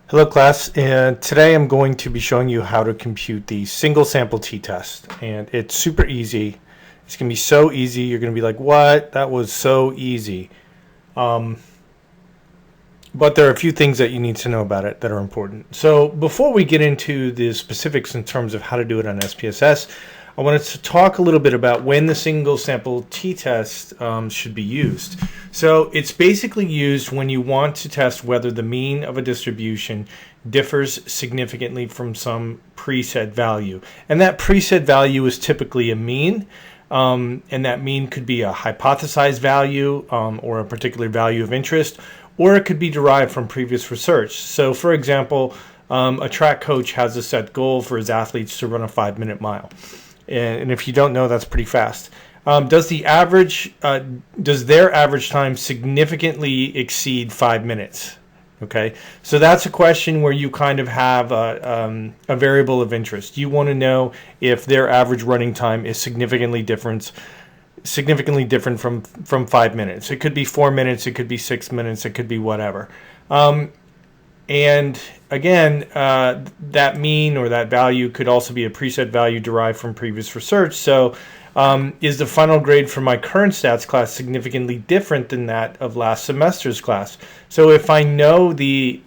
Hello class, and today I'm going to be showing you how to compute the single sample t-test, and it's super easy. It's going to be so easy, you're going to be like, what? That was so easy. But there are a few things that you need to know about it that are important. So before we get into the specifics in terms of how to do it on SPSS, I wanted to talk a little bit about when the single sample t-test should be used. So it's basically used when you want to test whether the mean of a distribution differs significantly from some preset value. And that preset value is typically a mean, and that mean could be a hypothesized value or a particular value of interest, or it could be derived from previous research. So for example, a track coach has a set goal for his athletes to run a 5-minute mile. And if you don't know, that's pretty fast. Does their average time significantly exceed 5 minutes? Okay, so that's a question where you kind of have a variable of interest. You want to know if their average running time is significantly different from 5 minutes. It could be 4 minutes, it could be 6 minutes, it could be whatever. And again, that mean or that value could also be a preset value derived from previous research. So is the final grade for my current stats class significantly different than that of last semester's class? So if I know the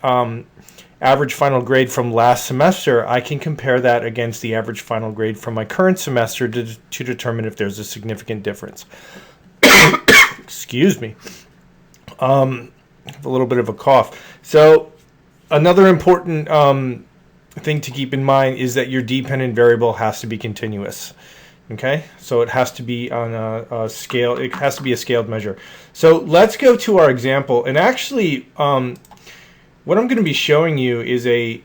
average final grade from last semester, I can compare that against the average final grade from my current semester to determine if there's a significant difference. Excuse me. I have a little bit of a cough. So another important thing to keep in mind is that your dependent variable has to be continuous. Okay, so it has to be on a scale. It has to be a scaled measure. So let's go to our example. And actually, what I'm going to be showing you is a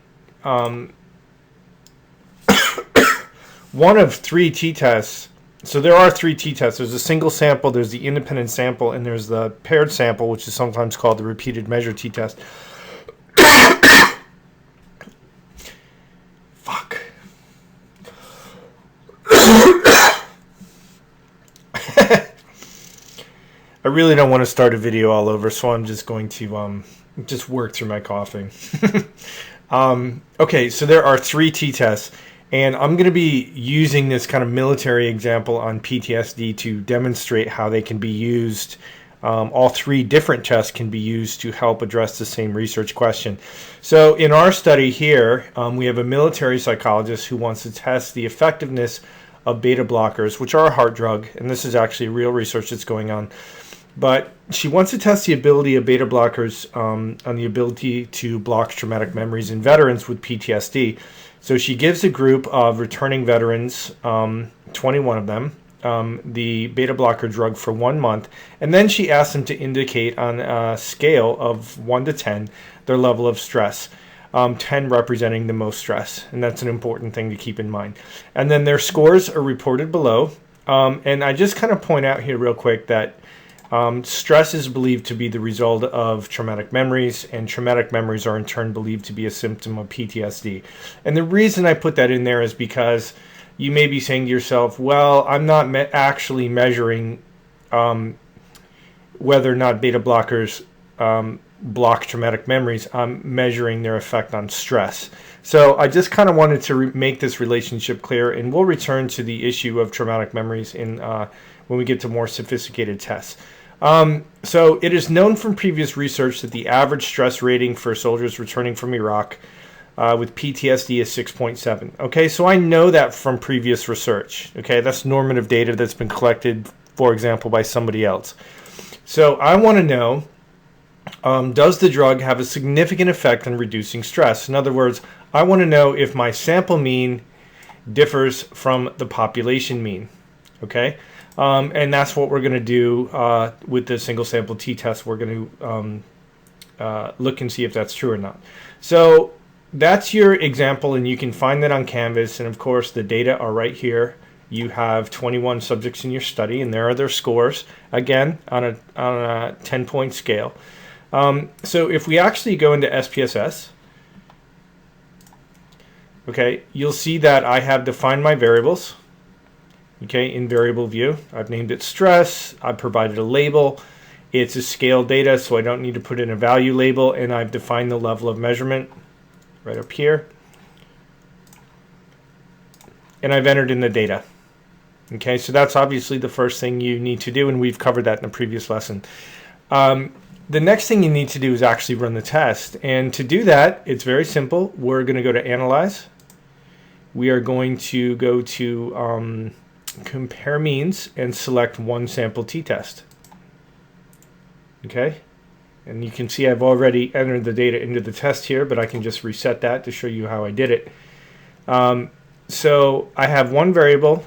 one of 3 t-tests. So there are 3 t-tests. There's a single sample, there's the independent sample, and there's the paired sample, which is sometimes called the repeated measure t-test. Fuck. I really don't want to start a video all over, so I'm just going to just work through my coughing. Okay, so there are 3 t-tests, and I'm going to be using this kind of military example on PTSD to demonstrate how they can be used. All 3 different tests can be used to help address the same research question. So in our study here, we have a military psychologist who wants to test the effectiveness of beta blockers, which are a heart drug, and this is actually real research that's going on. But she wants to test the ability of beta blockers on the ability to block traumatic memories in veterans with PTSD. So she gives a group of returning veterans, 21 of them, the beta blocker drug for 1 month, and then she asks them to indicate on a scale of 1 to 10 their level of stress, 10 representing the most stress, and that's an important thing to keep in mind. And then their scores are reported below, and I just kind of point out here real quick that stress is believed to be the result of traumatic memories, and traumatic memories are in turn believed to be a symptom of PTSD. And the reason I put that in there is because you may be saying to yourself, well, I'm not actually measuring whether or not beta blockers block traumatic memories. I'm measuring their effect on stress. So I just kind of wanted to make this relationship clear, and we'll return to the issue of traumatic memories when we get to more sophisticated tests. So it is known from previous research that the average stress rating for soldiers returning from Iraq with PTSD is 6.7. Okay, so I know that from previous research. Okay, that's normative data that's been collected, for example, by somebody else. So I want to know, does the drug have a significant effect on reducing stress? In other words, I want to know if my sample mean differs from the population mean. Okay, and that's what we're going to do with the single sample t-test. We're going to look and see if that's true or not. So that's your example, and you can find that on Canvas. And of course, the data are right here. You have 21 subjects in your study, and there are their scores, again, on a 10-point scale. So if we actually go into SPSS, okay, you'll see that I have defined my variables. Okay, in variable view, I've named it stress. I've provided a label. It's a scale data, so I don't need to put in a value label, and I've defined the level of measurement. right up here. And I've entered in the data. Okay, so that's obviously the first thing you need to do, and we've covered that in the previous lesson. The next thing you need to do is actually run the test. And to do that, it's very simple. We're going to go to Analyze. We are going to go to Compare Means and select one sample t-test. Okay, and you can see I've already entered the data into the test here, but I can just reset that to show you how I did it. So I have one variable,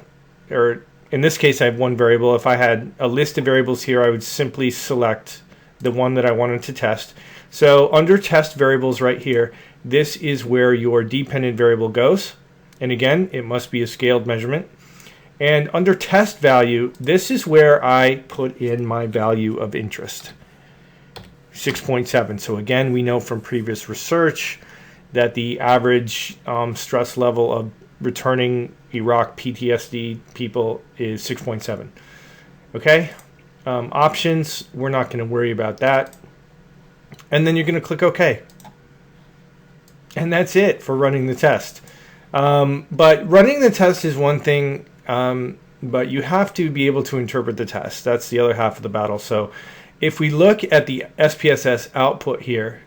or in this case I have one variable. If I had a list of variables here, I would simply select the one that I wanted to test. So under test variables right here, this is where your dependent variable goes. And again, it must be a scaled measurement. And under test value, this is where I put in my value of interest, 6.7. So again, we know from previous research that the average stress level of returning Iraq PTSD people is 6.7. Okay, options, we're not going to worry about that. And then you're going to click OK. And that's it for running the test. But running the test is one thing, but you have to be able to interpret the test. That's the other half of the battle. So if we look at the SPSS output here,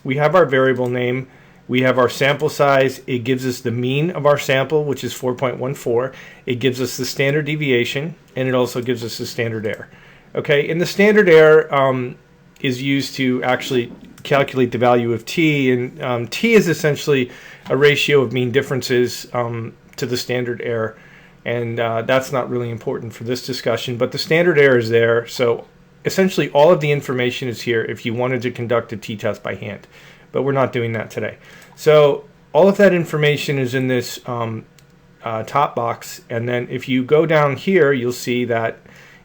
we have our variable name. We have our sample size. It gives us the mean of our sample, which is 4.14. It gives us the standard deviation, and it also gives us the standard error. Okay, and the standard error is used to actually calculate the value of t, and t is essentially a ratio of mean differences to the standard error, and that's not really important for this discussion, but the standard error is there. So essentially all of the information is here if you wanted to conduct a t-test by hand, but we're not doing that today. So all of that information is in this top box, and then if you go down here, you'll see that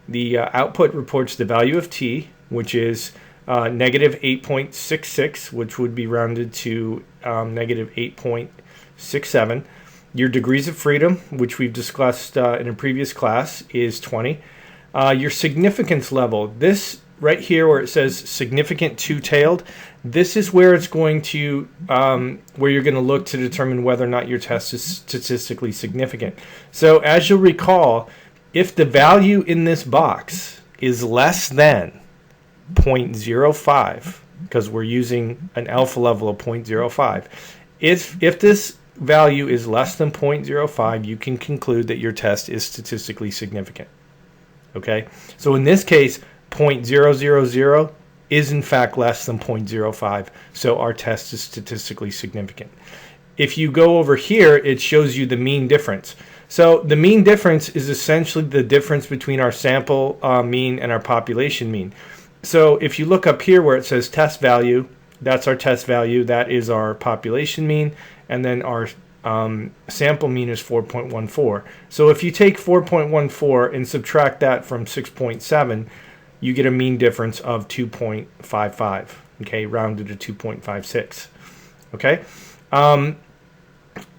the output reports the value of t, which is negative 8.66, which would be rounded to negative 8.67. Your degrees of freedom, which we've discussed in a previous class, is 20. Your significance level, this right here where it says significant two-tailed, this is where it's going to, where you're going to look to determine whether or not your test is statistically significant. So as you'll recall, if the value in this box is less than 0.05, because we're using an alpha level of 0.05, if this value is less than 0.05, you can conclude that your test is statistically significant. Okay, so in this case, 0.000 is in fact less than 0.05, so our test is statistically significant. If you go over here, it shows you the mean difference. So the mean difference is essentially the difference between our sample mean and our population mean. So if you look up here where it says test value, that's our test value, that is our population mean, and then our sample mean is 4.14. So if you take 4.14 and subtract that from 6.7, you get a mean difference of 2.55, okay, rounded to 2.56, okay?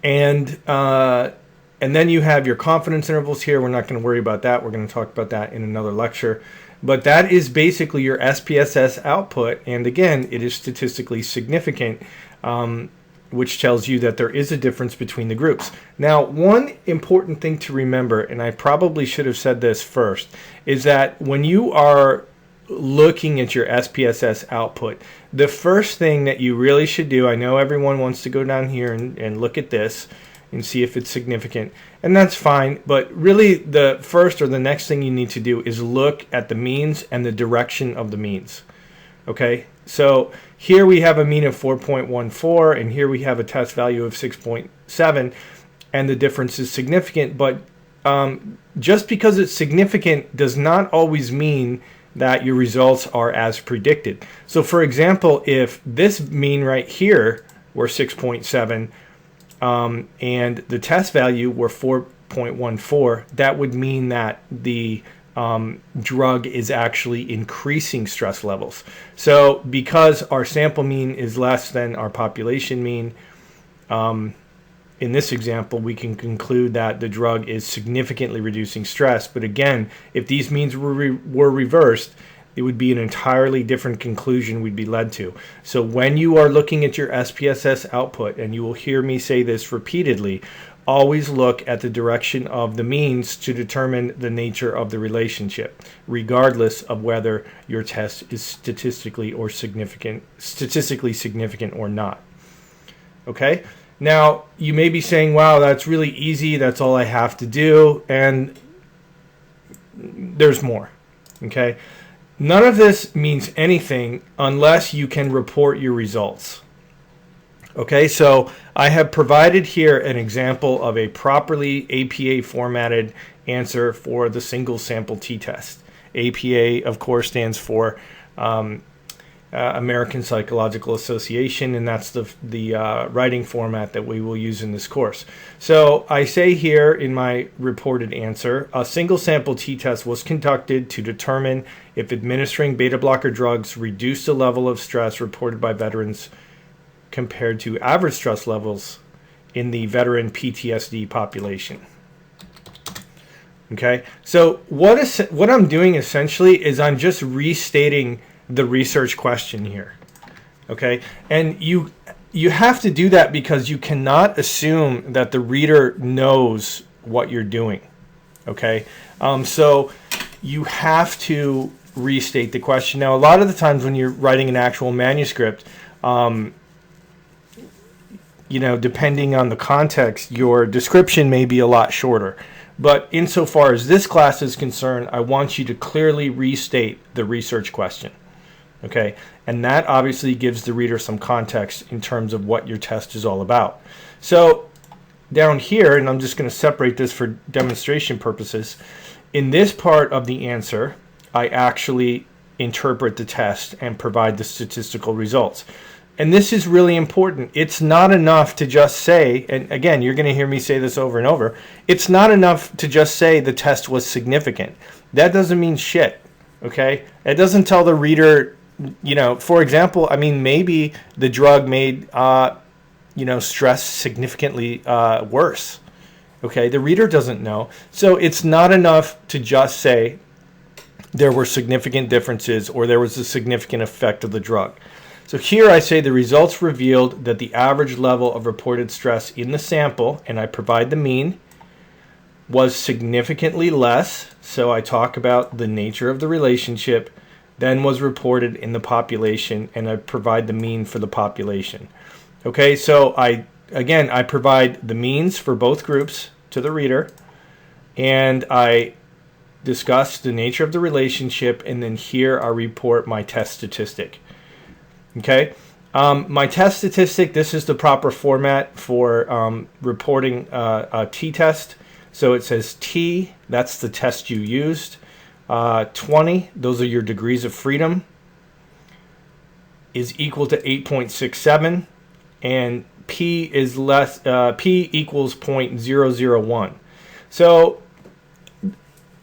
And then you have your confidence intervals here. We're not going to worry about that. We're going to talk about that in another lecture. But that is basically your SPSS output, and again, it is statistically significant, which tells you that there is a difference between the groups. Now, one important thing to remember, and I probably should have said this first, is that when you are looking at your SPSS output, the first thing that you really should do, I know everyone wants to go down here and look at this and see if it's significant, and that's fine, but really the first or the next thing you need to do is look at the means and the direction of the means. Okay, so here we have a mean of 4.14, and here we have a test value of 6.7, and the difference is significant, but just because it's significant does not always mean that your results are as predicted. So for example, if this mean right here were 6.7, and the test value were 4.14, that would mean that the drug is actually increasing stress levels. So because our sample mean is less than our population mean, in this example, we can conclude that the drug is significantly reducing stress. But again, if these means were reversed, it would be an entirely different conclusion we'd be led to. So when you are looking at your SPSS output, and you will hear me say this repeatedly, always look at the direction of the means to determine the nature of the relationship, regardless of whether your test is statistically significant or not. Okay? Now, you may be saying, wow, that's really easy, that's all I have to do, and there's more. Okay? None of this means anything unless you can report your results. Okay, so I have provided here an example of a properly APA formatted answer for the single sample t-test. APA, of course, stands for American Psychological Association, and that's the writing format that we will use in this course. So I say here in my reported answer, a single sample t-test was conducted to determine if administering beta blocker drugs reduced the level of stress reported by veterans compared to average stress levels in the veteran PTSD population. Okay, so what I'm doing essentially is I'm just restating the research question here. Okay, and you have to do that because you cannot assume that the reader knows what you're doing. Okay, so you have to restate the question. Now, a lot of the times when you're writing an actual manuscript, depending on the context, your description may be a lot shorter. But insofar as this class is concerned, I want you to clearly restate the research question. Okay? And that obviously gives the reader some context in terms of what your test is all about. So down here, and I'm just going to separate this for demonstration purposes, in this part of the answer, I actually interpret the test and provide the statistical results. And this is really important. It's not enough to just say, and again, you're going to hear me say this over and over, it's not enough to just say the test was significant. That doesn't mean shit, okay? It doesn't tell the reader, for example, maybe the drug made, stress significantly worse, okay? The reader doesn't know. So it's not enough to just say there were significant differences or there was a significant effect of the drug. So here I say the results revealed that the average level of reported stress in the sample, and I provide the mean, was significantly less. So I talk about the nature of the relationship, than was reported in the population, and I provide the mean for the population. Okay, so I provide the means for both groups to the reader, and I discuss the nature of the relationship, and then here I report my test statistic. Okay, my test statistic, this is the proper format for reporting a t-test. So it says T, that's the test you used. 20, those are your degrees of freedom, is equal to 8.67, and P is less. P equals 0.001. So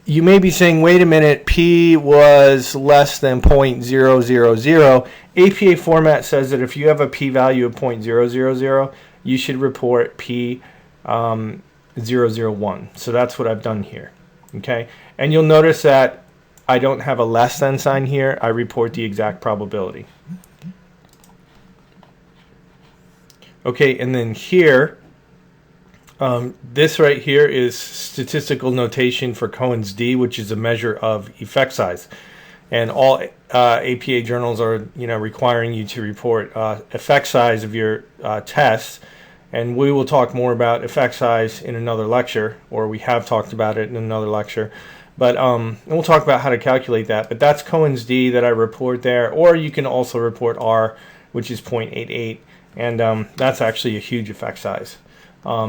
you may be saying, wait a minute, P was less than 0.000. APA format says that if you have a p-value of 0.000, you should report P 001. So that's what I've done here. Okay, and you'll notice that I don't have a less than sign here. I report the exact probability. Okay, and then here, this right here is statistical notation for Cohen's d, which is a measure of effect size. And all APA journals are, requiring you to report effect size of your tests. And we will talk more about effect size in another lecture, or we have talked about it in another lecture. But and we'll talk about how to calculate that. But that's Cohen's d that I report there. Or you can also report R, which is 0.88. And that's actually a huge effect size,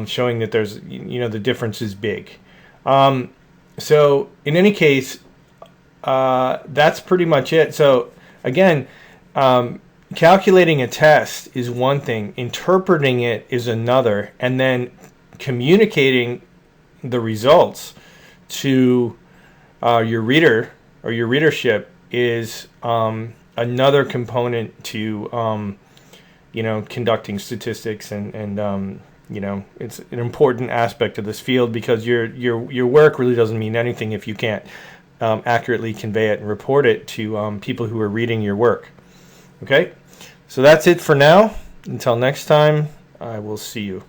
showing that there's, the difference is big. So in any case, that's pretty much it. So again, calculating a test is one thing, interpreting it is another, and then communicating the results to your reader or your readership is another component to conducting statistics, and it's an important aspect of this field, because your work really doesn't mean anything if you can't accurately convey it and report it to people who are reading your work. Okay, so that's it for now. Until next time, I will see you.